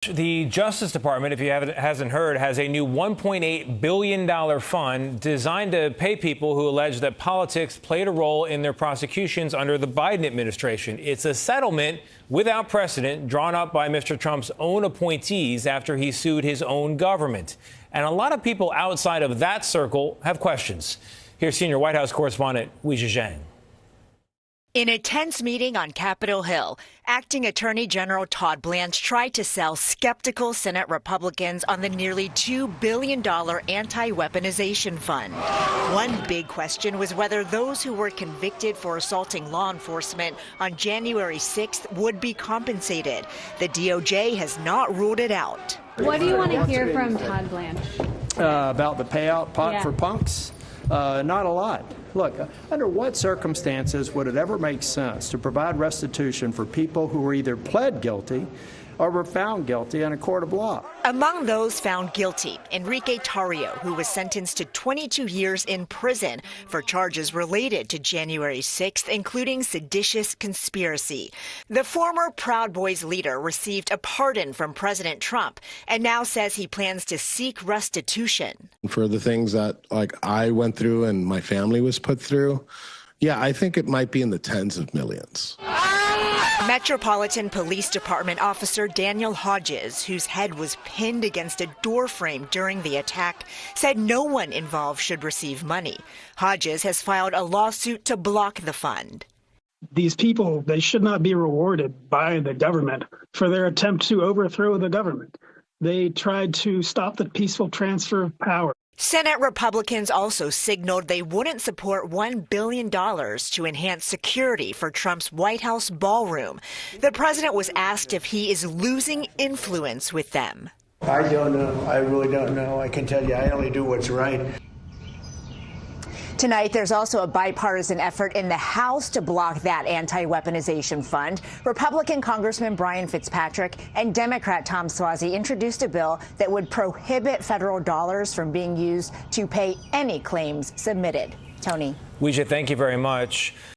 The Justice Department, if you hasn't heard, has a new $1.8 billion fund designed to pay people who allege that politics played a role in their prosecutions under the Biden administration. It's a settlement without precedent drawn up by Mr. Trump's own appointees after he sued his own government. And a lot of people outside of that circle have questions. Here's senior White House correspondent Weijia Jiang. In a tense meeting on Capitol Hill, Acting Attorney General Todd Blanche tried to sell skeptical Senate Republicans on the nearly $2 billion anti-weaponization fund. One big question was whether those who were convicted for assaulting law enforcement on January 6th would be compensated. The DOJ has not ruled it out. What do you want to hear from Todd Blanche? About the payout pot for punks? Not a lot. Look, under what circumstances would it ever make sense to provide restitution for people who were either pled guilty or were found guilty in a court of law? Among those found guilty, Enrique Tarrio, who was sentenced to 22 years in prison for charges related to January 6th, including seditious conspiracy. The former Proud Boys leader received a pardon from President Trump and now says he plans to seek restitution. For the things that I went through and my family was put through, yeah, I think it might be in the tens of millions. Metropolitan Police Department officer Daniel Hodges, whose head was pinned against a doorframe during the attack, said no one involved should receive money. Hodges has filed a lawsuit to block the fund. These people, they should not be rewarded by the government for their attempt to overthrow the government. They tried to stop the peaceful transfer of power. Senate Republicans also signaled they wouldn't support $1 billion to enhance security for Trump's White House ballroom. The president was asked if he is losing influence with them. I don't know. I really don't know. I can tell you, I only do what's right. Tonight, there's also a bipartisan effort in the House to block that anti-weaponization fund. Republican Congressman Brian Fitzpatrick and Democrat Tom Suozzi introduced a bill that would prohibit federal dollars from being used to pay any claims submitted. Tony. Weijia, thank you very much.